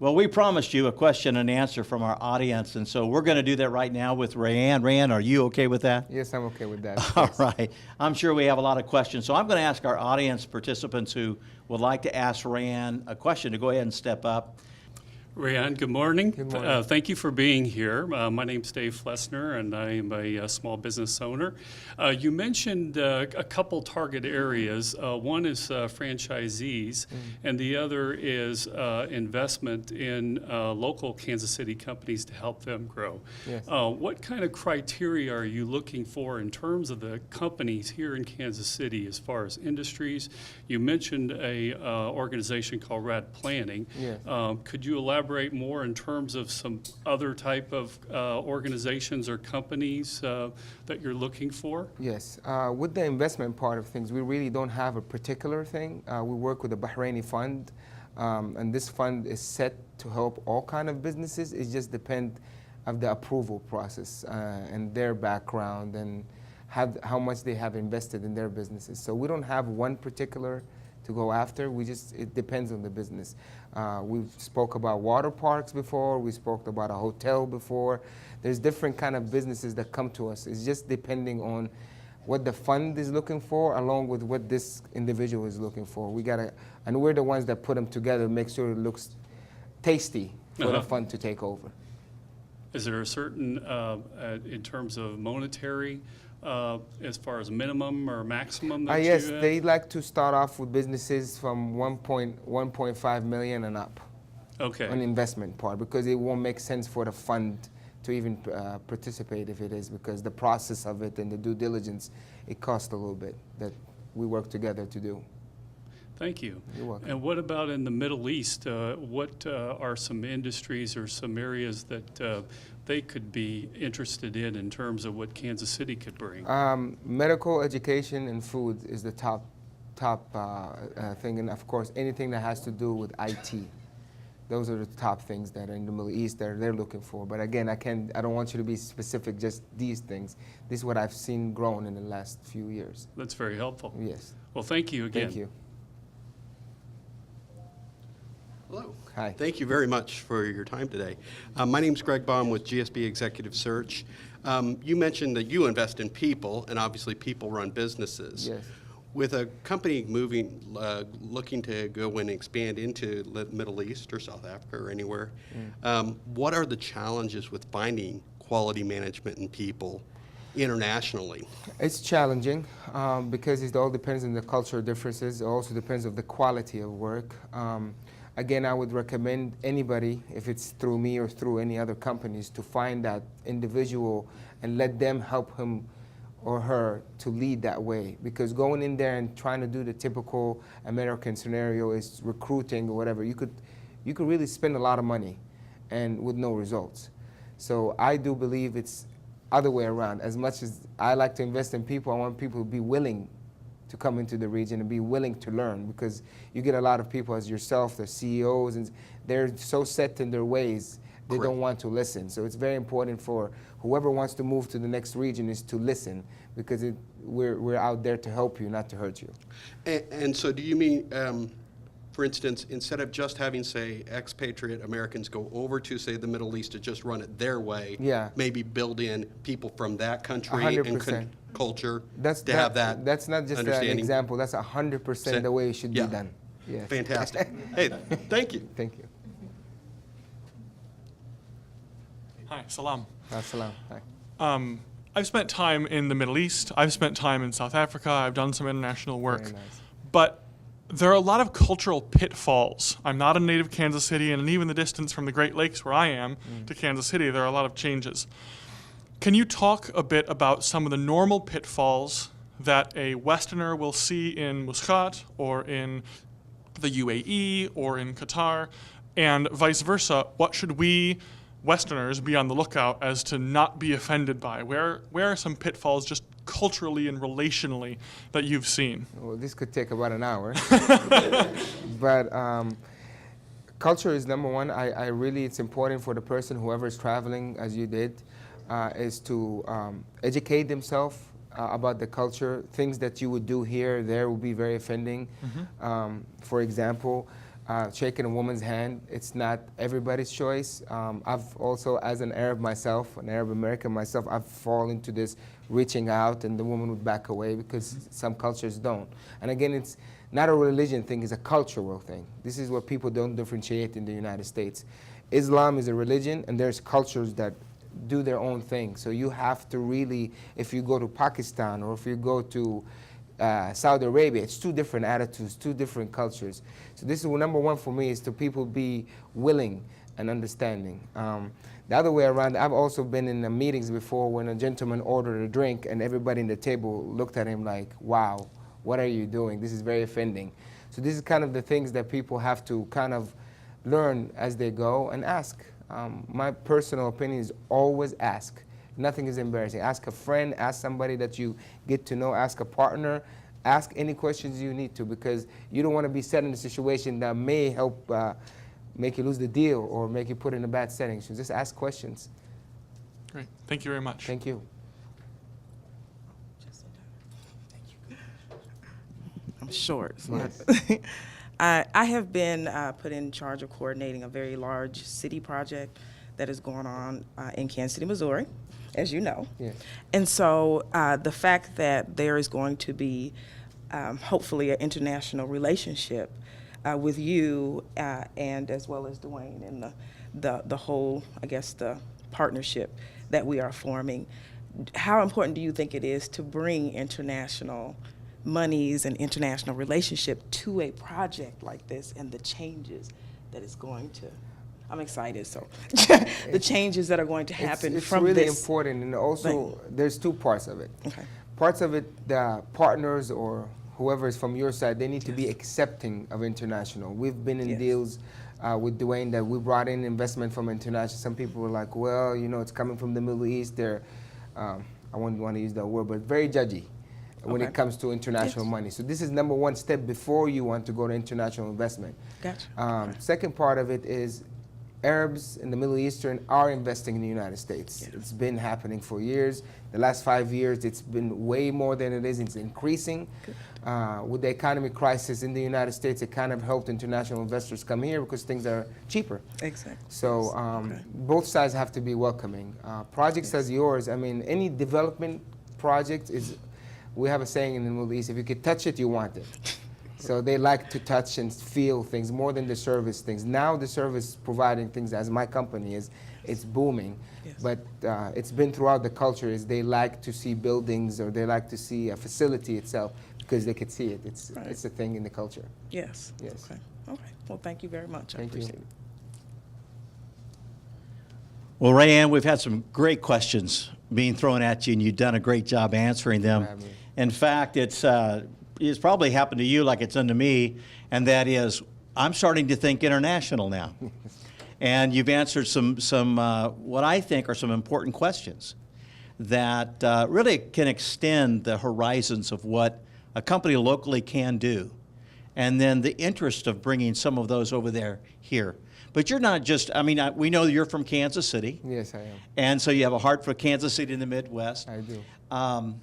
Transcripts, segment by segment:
Well, we promised you a question and answer from our audience, and so we're going to do that right now with Rayan. Rayan, are you okay with that? Yes, I'm okay with that. All right. I'm sure we have a lot of questions. So I'm going to ask our audience participants who would like to ask Rayan a question to go ahead and step up. Rayan, good morning. Good morning. Thank you for being here. My name's Dave Flessner, and I am a small business owner. You mentioned a couple target areas. One is franchisees, and the other is investment in local Kansas City companies to help them grow. Yes. What kind of criteria are you looking for in terms of the companies here in Kansas City as far as industries? You mentioned a organization called Rad Planning. Yes. Could you elaborate more in terms of some other type of organizations or companies that you're looking for? Yes. With the investment part of things, we really don't have a particular thing. We work with a Bahraini fund, and this fund is set to help all kind of businesses. It just depends of the approval process and their background and how much they have invested in their businesses. So we don't have one particular to go after. It depends on the business. We've spoke about water parks before. We spoke about a hotel before. There's different kind of businesses that come to us. It's just depending on what the fund is looking for, along with what this individual is looking for. And we're the ones that put them together, make sure it looks tasty for the fund to take over. Is there a certain, in terms of monetary, as far as minimum or maximum that Yes, you have? they like to start off with businesses from 1.5 million and up. Okay. On investment part, because it won't make sense for the fund to even participate if it is, because the process of it and the due diligence, it costs a little bit that we work together to do. Thank you. You're welcome. And what about in the Middle East? What are some industries or some areas that they could be interested in terms of what Kansas City could bring? Medical, education, and food is the top thing, and of course anything that has to do with IT. Those are the top things that are in the Middle East that they're looking for. But again, I don't want you to be specific, just these things. This is what I've seen grown in the last few years. That's very helpful. Yes. Well, thank you again. Thank you. Hello. Hi. Thank you very much for your time today. My name is Greg Baum with GSB Executive Search. You mentioned that you invest in people, and obviously people run businesses. Yes. With a company looking to go and expand into the Middle East or South Africa or anywhere, what are the challenges with finding quality management and people internationally? It's challenging because it all depends on the cultural differences. It also depends on the quality of work. Again, I would recommend anybody, if it's through me or through any other companies, to find that individual and let them help him or her to lead that way. Because going in there and trying to do the typical American scenario is recruiting or whatever, you could really spend a lot of money and with no results. So I do believe it's other way around. As much as I like to invest in people, I want people to be willing to come into the region and be willing to learn, because you get a lot of people as yourself, the CEOs, and they're so set in their ways, they Correct. don't want to listen. So it's very important for whoever wants to move to the next region is to listen, because we're out there to help you, not to hurt you. And so do you mean, for instance, instead of just having, say, expatriate Americans go over to, say, the Middle East to just run it their way, maybe build in people from that country 100%. and culture That's have that That's not just an example. That's 100% the way it should be done. Yes. Fantastic. Hey, thank you. Thank you. Hi, salam. Assalam. Hi. I've spent time in the Middle East. I've spent time in South Africa. I've done some international work. Very nice. But there are a lot of cultural pitfalls. I'm not a native Kansas City, and even the distance from the Great Lakes where I am to Kansas City, there are a lot of changes. Can you talk a bit about some of the normal pitfalls that a Westerner will see in Muscat or in the UAE or in Qatar, and vice versa? What should we Westerners be on the lookout as to not be offended by? Where are some pitfalls just culturally and relationally that you've seen? Well, this could take about an hour. But culture is number one. I really, it's important for the person, whoever is traveling, as you did, is to educate themselves about the culture. Things that you would do here, there will be very offending. For example, shaking a woman's hand. It's not everybody's choice. I've also, as an Arab myself, an Arab American myself, I've fallen into this reaching out and the woman would back away because some cultures don't. And again, it's not a religion thing, it's a cultural thing. This is what people don't differentiate in the United States. Islam is a religion and there's cultures that do their own thing. So you have to really, if you go to Pakistan or if you go to Saudi Arabia, it's two different attitudes, two different cultures. So this is number one for me, is to people be willing and understanding. The other way around, I've also been in the meetings before when a gentleman ordered a drink and everybody in the table looked at him like, wow, what are you doing? This is very offending. So this is kind of the things that people have to kind of learn as they go and ask. My personal opinion is always ask. Nothing is embarrassing. Ask a friend, ask somebody that you get to know, ask a partner, ask any questions you need to, because you don't want to be set in a situation that may help make you lose the deal or make you put in a bad setting. So just ask questions. Great. Thank you very much. Thank you. I'm short. So I have been put in charge of coordinating a very large city project that is going on in Kansas City, Missouri, as you know. Yes. And so the fact that there is going to be hopefully an international relationship with you and as well as Dwayne and the whole, I guess, the partnership that we are forming, how important do you think it is to bring international monies and international relationship to a project like this and the changes that it's going to, I'm excited, so the changes that are going to happen it's from really this. important, and also there's two parts of it. Okay. Parts of it, the partners or whoever is from your side, they need to be accepting of international. We've been in Yes. deals with Dwayne that we brought in investment from international. Some people were like, well, you know, it's coming from the Middle East. They're, I wouldn't want to use that word, but very judgy when Okay. it comes to international Yes. money. So this is number one step before you want to go to international investment. Gotcha. Second part of it is Arabs and the Middle Eastern are investing in the United States. Yeah. It's been happening for years. The last 5 years, it's been way more than it is. It's increasing. With the economic crisis in the United States, it kind of helped international investors come here because things are cheaper. Exactly. So Okay. both sides have to be welcoming. Projects as yours, I mean, any development project is, we have a saying in the Middle East, if you could touch it, you want it. So they like to touch and feel things more than the service things. Now the service providing things, as my company is, it's booming. Yes. But it's been throughout the culture is they like to see buildings or they like to see a facility itself because they could see it. It's Right. it's a thing in the culture. Yes. Yes. Okay. Okay. Well, thank you very much. Thank I you. appreciate it. Well, Rayan, we've had some great questions being thrown at you, and you've done a great job answering them. having me. In fact, it's probably happened to you like it's done to me, and that is, I'm starting to think international now. And you've answered some what I think are some important questions that really can extend the horizons of what a company locally can do, and then the interest of bringing some of those over there here. But you're not just, I mean, we know you're from Kansas City, Yes, I am. and so you have a heart for Kansas City in the Midwest. I do.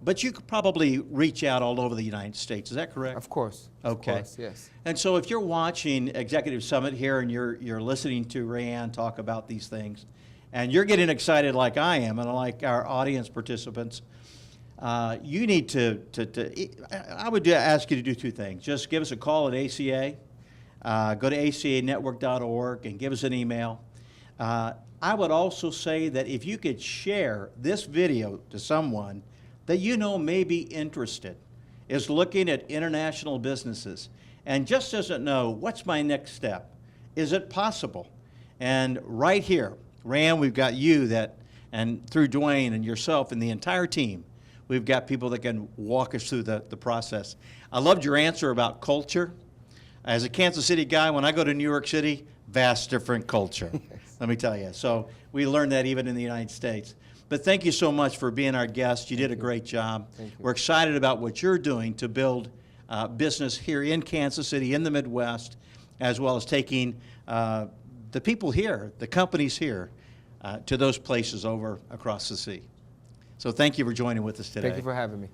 But you could probably reach out all over the United States. Is that correct? Of course. Okay. Of course, yes. And so if you're watching Executive Summit here and you're listening to Rayan talk about these things, and you're getting excited like I am and like our audience participants, you need to I would ask you to do two things. Just give us a call at ACA. Go to acanetwork.org and give us an email. I would also say that if you could share this video to someone that you know may be interested, is looking at international businesses and just doesn't know what's my next step. Is it possible? And right here, Rayan, we've got you that, and through Dwayne and yourself and the entire team, we've got people that can walk us through the process. I loved your answer about culture. As a Kansas City guy, when I go to New York City, vast different culture. Let me tell you. So we learned that even in the United States. But thank you so much for being our guest. You did a great job. Thank you. We're excited about what you're doing to build business here in Kansas City, in the Midwest, as well as taking the people here, the companies here, to those places over across the sea. So thank you for joining with us today. Thank you for having me.